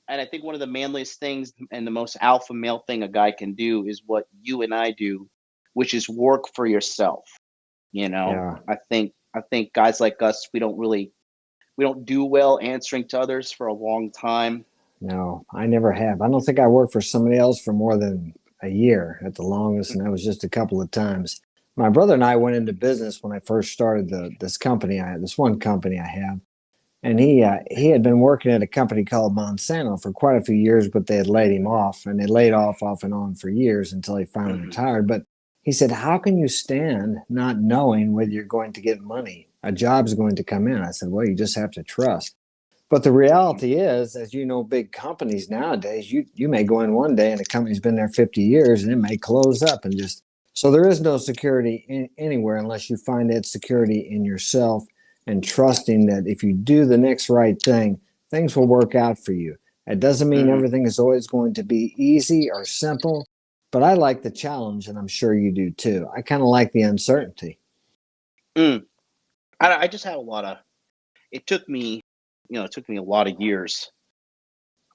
and I think one of the manliest things and the most alpha male thing a guy can do is what you and I do, which is work for yourself. You know, Yeah. I think guys like us, we don't do well answering to others for a long time. No, I never have. I don't think I worked for somebody else for more than a year at the longest, and that was just a couple of times. My brother and I went into business when I first started this company. I had this one company I have, and he had been working at a company called Monsanto for quite a few years, but they had laid him off, and they laid off and on for years until he finally Mhm. retired. But he said, "How can you stand not knowing whether you're going to get money? A job's going to come in." I said, "Well, you just have to trust." But the Mhm. reality is, as you know, big companies nowadays, you may go in one day and the company's been there 50 years and it may close up and just so there is no security anywhere unless you find that security in yourself and trusting that if you do the next right thing, things will work out for you. It doesn't mean Mhm. everything is always going to be easy or simple, but I like the challenge, and I'm sure you do too. I kind of like the uncertainty. Mm. I just had a lot of. It took me, it took me a lot of years,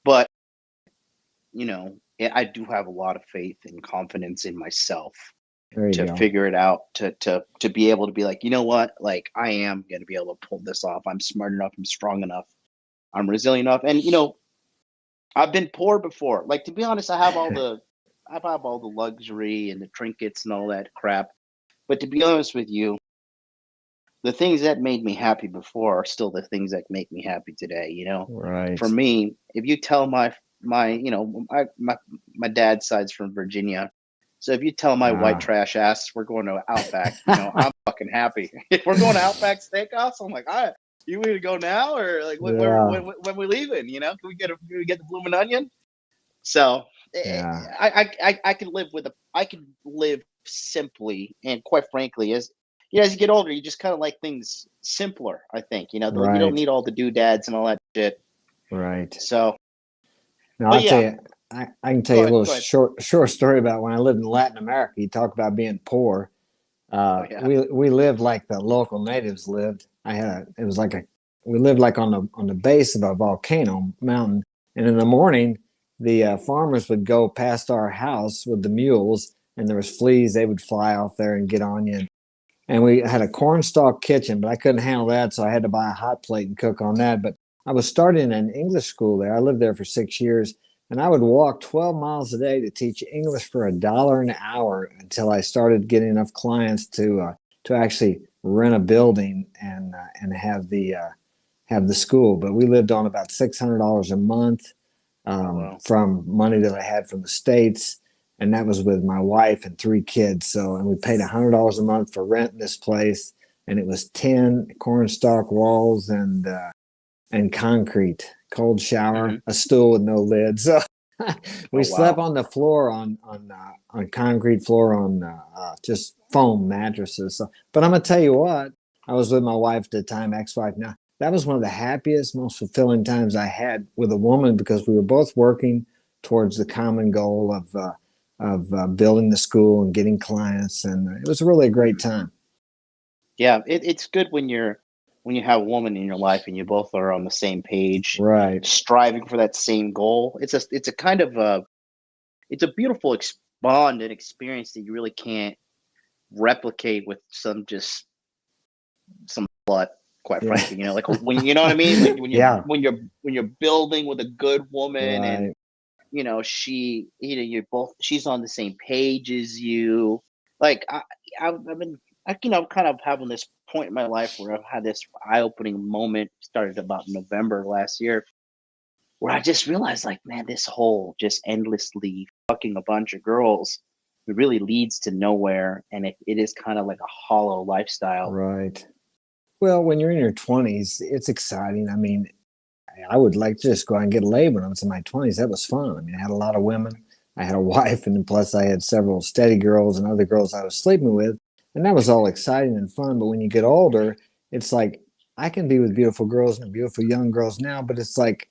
but I do have a lot of faith and confidence in myself There you to go. figure it out, to be able to be like, you know what, like I am gonna be able to pull this off. I'm smart enough. I'm strong enough. I'm resilient enough, and I've been poor before. Like to be honest, I have all the luxury and the trinkets and all that crap. But to be honest with you, the things that made me happy before are still the things that make me happy today. For Right. me, if you tell my dad's side's from Virginia, so if you tell my white Ah, trash ass we're going to Outback, I'm fucking happy. If we're going to Outback Steakhouse, I'm like, all right, you want to go now or like yeah, when we leaving? Can we get the blooming onion? So yeah. I can live I can live simply, and quite frankly, as you get older, you just kind of like things simpler. I think you don't Right, need all the doodads and all that shit. right. So, Now but I'll tell yeah, you, I can tell you a little go ahead. short story about when I lived in Latin America. You talk about being poor. Oh yeah. We lived like the local natives lived. It was like we lived like on the base of a volcano mountain, and in the morning the farmers would go past our house with the mules, and there was fleas. They would fly off there and get on you. And we had a cornstalk kitchen, but I couldn't handle that, so I had to buy a hot plate and cook on that. But I was starting an English school there. I lived there for 6 years, and I would walk 12 miles a day to teach English for $1 an hour until I started getting enough clients to actually rent a building and have the school. But we lived on about $600 a month Oh well. from money that I had from the States. And that was with my wife and 3 kids. So, and we paid $100 a month for rent in this place. And it was 10 cornstalk walls and concrete, cold Hmm. shower, a stool with no lid. So we Oh slept wow. on the floor on concrete floor on just foam mattresses. So, but I'm gonna tell you what, I was with my wife at the time, ex-wife. Now that was one of the happiest, most fulfilling times I had with a woman because we were both working towards the common goal of building the school and getting clients, and it was really a great Hmm. time. Yeah, it's good when you have a woman in your life and you both are on the same page, Right. striving for that same goal. It's a kind of it's a beautiful bond and experience that you really can't replicate with some blood, quite Yeah. frankly. Like when you know what I mean, when Yeah. when you're building with a good woman, and Right. you're both she's on the same page as you. Like I've been kind of having this point in my life where I've had this eye-opening moment, started about November last year, where I just realized, like, man, this whole just endlessly fucking a bunch of girls, it really leads to nowhere, and it is kind of like a hollow lifestyle. Right. Well, when you're in your 20s, it's exciting. I mean, I would like to just go out and get laid when I was in my 20s. That was fun. I mean, I had a lot of women. I had a wife, and plus I had several steady girls and other girls I was sleeping with. And that was all exciting and fun. But when you get older, it's like I can be with beautiful girls and beautiful young girls now, but it's like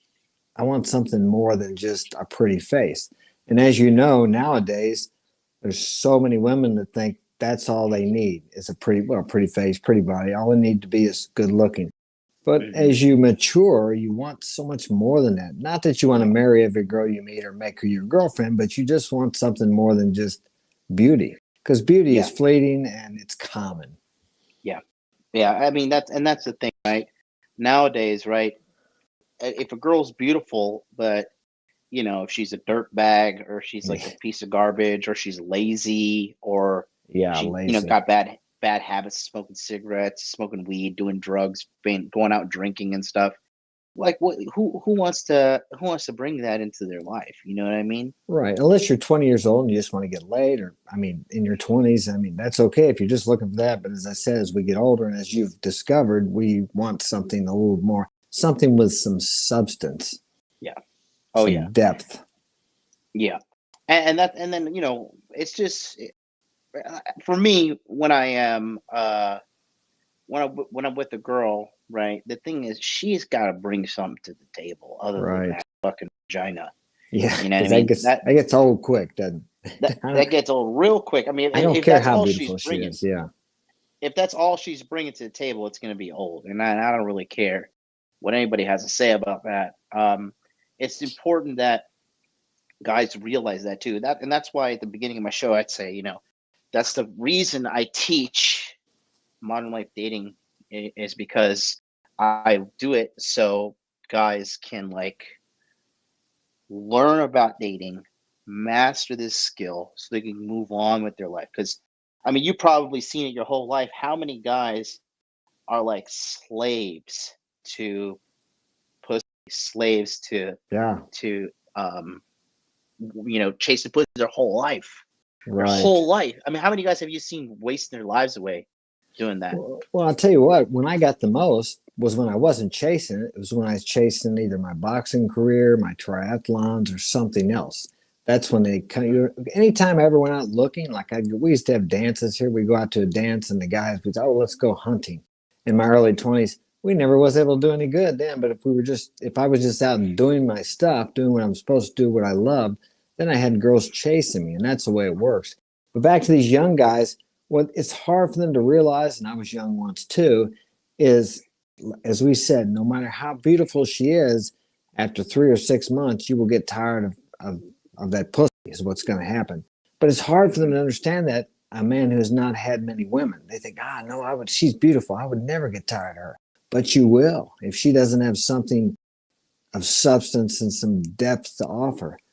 I want something more than just a pretty face. And as you know, nowadays, there's so many women that think that's all they need is a pretty face, pretty body. All they need to be is good looking. But Hmm. as you mature, you want so much more than that. Not that you want to marry every girl you meet or make her your girlfriend, but you just want something more than just beauty. Because beauty is Yeah, fleeting and it's common. yeah, yeah. I mean, that's the thing, right? Nowadays, right? If a girl's beautiful, but if she's a dirt bag or she's like a piece of garbage or she's lazy or Yeah, she, lazy. got bad habits, smoking cigarettes, smoking weed, doing drugs, going out drinking and stuff. Like what who wants to bring that into their life? You know what I mean? Right. Unless you're 20 years old and you just want to get laid, or, I mean, in your 20s, I mean, that's okay if you're just looking for that. But as I said, as we get older and as you've discovered, we want something a little more, something with some substance, Yeah. Oh some yeah. depth. Yeah. And then it's just for me when I am when I'm with a girl, right? The thing is, she's got to bring something to the table other than Right. that fucking vagina. Yeah. You know what I Because mean? that gets old quick, doesn't it? That gets old real quick. I mean, I don't if care that's how all she's beautiful she bringing, is. Yeah. if that's all she's bringing to the table, it's going to be old, and I don't really care what anybody has to say about that. It's important that guys realize that too. That's why at the beginning of my show, I'd say, that's the reason I teach modern life dating is because I do it so guys can like learn about dating, master this skill so they can move on with their life. Because, I mean, you've probably seen it your whole life. How many guys are like slaves to pussy, slaves Yeah. to chasing pussy their whole life? Their Right. whole life. I mean, how many guys have you seen wasting their lives away doing that? Well, I'll tell you what, when I got the most was when I wasn't chasing it. It was when I was chasing either my boxing career, my triathlons, or something else. That's when they kind of, anytime I ever went out looking, we used to have dances here. We go out to a dance and the guys would say, oh, let's go hunting. In my early 20s, we never was able to do any good then. But if I was just out and doing my stuff, doing what I'm supposed to do, what I loved, then I had girls chasing me. And that's the way it works. But back to these young guys, what it's hard for them to realize, and I was young once too, is as we said, no matter how beautiful she is, after 3 or 6 months, you will get tired of that pussy, is what's going to happen. But it's hard for them Hmm. to understand that a man who has not had many women, they think, no, she's beautiful. I would never get tired of her. But you will if she doesn't have something of substance and some depth to offer.